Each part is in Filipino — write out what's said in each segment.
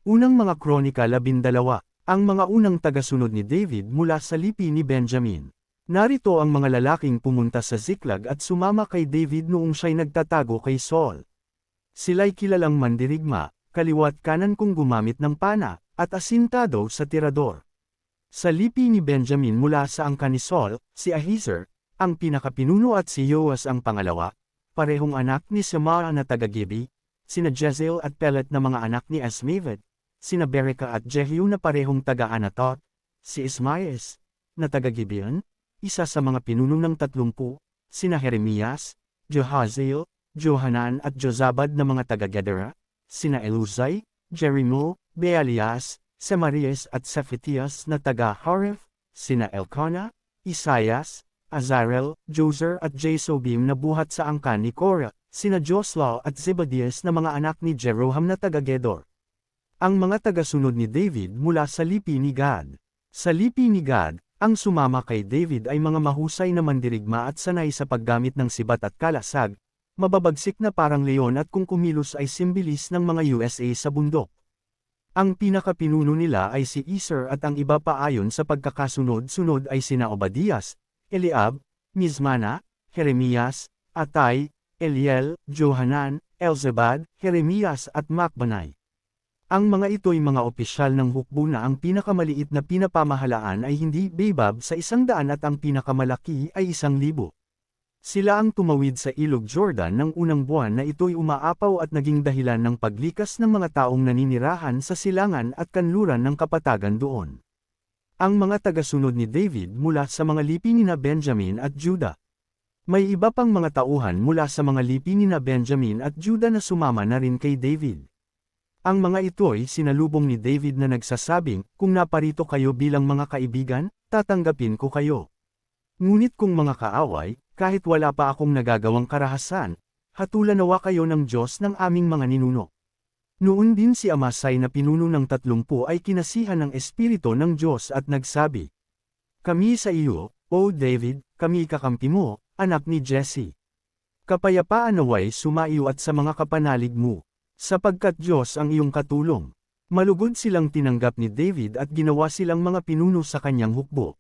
Unang mga Kronika 12, ang mga unang tagasunod ni David mula sa lipi ni Benjamin. Narito ang mga lalaking pumunta sa Ziklag at sumama kay David noong siya'y nagtatago kay Saul. Sila'y kilalang mandirigma, kaliwat kanan kung gumamit ng pana, at asintado sa tirador. Sa lipi ni Benjamin mula sa angkan ni Saul, si Ahiezer, ang pinakapinuno at si Yoas ang pangalawa, parehong anak ni Samara na taga-Gibi, sina Jezel at Pelet na mga anak ni Asmavet, sina Bereka at Jehu na parehong taga-Anatot, si Ismaes, na taga-Gibeon, isa sa mga pinuno ng 30, sina Jeremias, Jehaziel, Johanan at Jozabad na mga taga-Gedera, sina Eluzai, Jerimo, Bealias, Semaries at Sephatias na taga-Haref, sina Elkanah, Isaias, Azarel, Jozer at Jasobim na buhat sa angkan ni Korah, sina Joslaw at Zebadias na mga anak ni Jeroham na taga-Gedor. Ang mga tagasunod ni David mula sa lipi ni Gad. Sa lipi ni Gad, ang sumama kay David ay mga mahusay na mandirigma at sanay sa paggamit ng sibat at kalasag, mababagsik na parang leon at kung kumilos ay simbilis ng mga USA sa bundok. Ang pinakapinuno nila ay si Ezer at ang iba pa ayon sa pagkakasunod-sunod ay sina Obadias, Eliab, Mizmana, Jeremias, Atay, Eliel, Johanan, Elzebad, Jeremias at Macbanai. Ang mga ito'y mga opisyal ng hukbo na ang pinakamaliit na pinapamahalaan ay hindi bebab sa 100 at ang pinakamalaki ay 1,000. Sila ang tumawid sa ilog Jordan ng unang buwan na ito'y umaapaw at naging dahilan ng paglikas ng mga taong naninirahan sa silangan at kanluran ng kapatagan doon. Ang mga tagasunod ni David mula sa mga lipi ni na Benjamin at Judah. May iba pang mga tauhan mula sa mga lipi ni na Benjamin at Judah na sumama na rin kay David. Ang mga ito'y sinalubong ni David na nagsasabing, kung naparito kayo bilang mga kaibigan, tatanggapin ko kayo. Ngunit kung mga kaaway, kahit wala pa akong nagagawang karahasan, hatulan nawa kayo ng Diyos ng aming mga ninuno. Noon din si Amasai na pinuno ng 30 ay kinasihan ng Espiritu ng Diyos at nagsabi, "Kami sa iyo, O David, kami kakampi mo, anak ni Jesse. Kapayapaan naway sumaiyo at sa mga kapanalig mo. Sapagkat Diyos ang iyong katulong." Malugod silang tinanggap ni David at ginawa silang mga pinuno sa kanyang hukbo.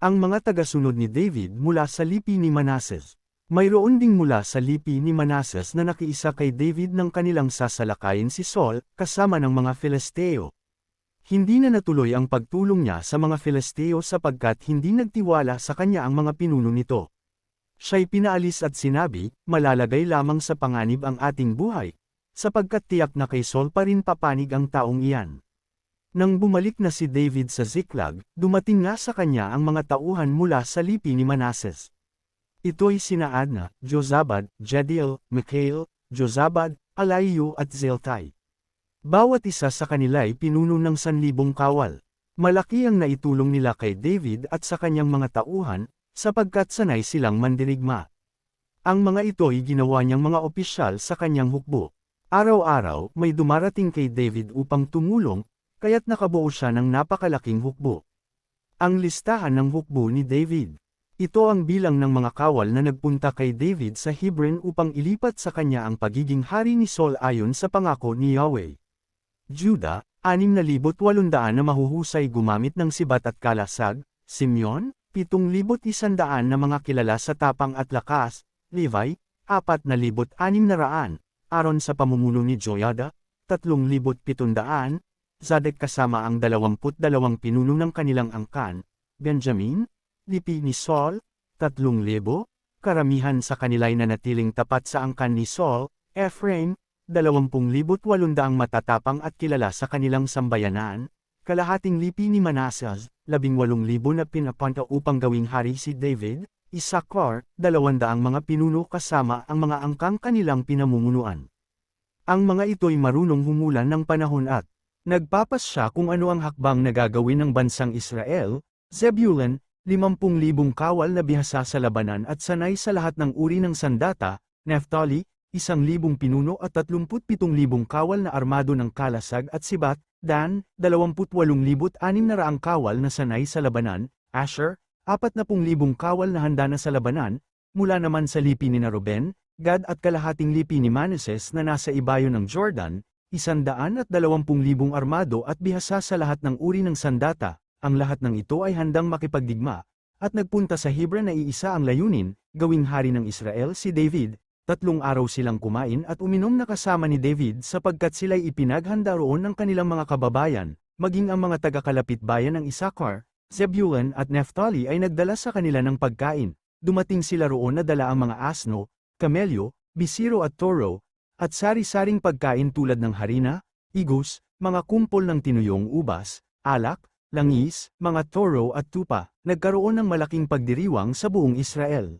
Ang mga tagasunod ni David mula sa lipi ni Manases. Mayroon ding mula sa lipi ni Manases na nakiisa kay David ng kanilang sasalakayin si Saul, kasama ng mga Filisteo. Hindi na natuloy ang pagtulong niya sa mga Filisteo sapagkat hindi nagtiwala sa kanya ang mga pinuno nito. Siya'y pinaalis at sinabi, "Malalagay lamang sa panganib ang ating buhay, sapagkat tiyak na kay Saul pa rin papanig ang taong iyan." Nang bumalik na si David sa Ziklag, dumating nga sa kanya ang mga tauhan mula sa lipi ni Manases. Ito'y sina Adna, Jozabad, Jediel, Mikhael, Jozabad, Alaiyo at Zeltai. Bawat isa sa kanila'y pinuno ng 1,000 kawal. Malaki ang naitulong nila kay David at sa kanyang mga tauhan, sapagkat sanay silang mandirigma. Ang mga ito'y ginawa niyang mga opisyal sa kanyang hukbo. Araw-araw may dumarating kay David upang tumulong, kaya't nakabuo siya ng napakalaking hukbo. Ang listahan ng hukbo ni David. Ito ang bilang ng mga kawal na nagpunta kay David sa Hebron upang ilipat sa kanya ang pagiging hari ni Saul ayon sa pangako ni Yahweh. Judah, 6,800 na mahuhusay gumamit ng sibat at kalasag, Simeon, 7,100 na mga kilala sa tapang at lakas, Levi, 4,600, Aaron sa pamumuno ni Joiada, 3,700, Zadok kasama ang 22 pinuno ng kanilang angkan, Benjamin, lipi ni Saul, 3,000, karamihan sa kanila'y nanatiling tapat sa angkan ni Saul, Ephraim, 20,800 matatapang at kilala sa kanilang sambayanan, kalahating lipi ni Manasseh, 18,000 na pinapanta upang gawing hari si David, Issachar, 200 mga pinuno kasama ang mga angkang kanilang pinamumunuan. Ang mga ito'y marunong humulan ng panahon at nagpapasya kung ano ang hakbang na gagawin ng bansang Israel. Zebulun, 50,000 kawal na bihasa sa labanan at sanay sa lahat ng uri ng sandata. Naphtali, 1,000 pinuno at 37,000 kawal na armado ng kalasag at sibat. Dan, 28,600 kawal na sanay sa labanan. Asher, 40,000 kawal na handa na sa labanan. Mula naman sa lipi ni Ruben, Gad at kalahating lipi ni Manases na nasa ibayo ng Jordan, 120,000 armado at bihasa sa lahat ng uri ng sandata, ang lahat ng ito ay handang makipagdigma, at nagpunta sa Hebron na iisa ang layunin, gawing hari ng Israel si David. 3 araw silang kumain at uminom na kasama ni David sapagkat sila'y ipinaghanda roon ng kanilang mga kababayan, maging ang mga taga-kalapit bayan ng Issachar, Zebulun at Naphtali ay nagdala sa kanila ng pagkain. Dumating sila roon na dala ang mga asno, kamelyo, bisiro at toro, at sari-saring pagkain tulad ng harina, igos, mga kumpol ng tinuyong ubas, alak, langis, mga toro at tupa. Nagkaroon ng malaking pagdiriwang sa buong Israel.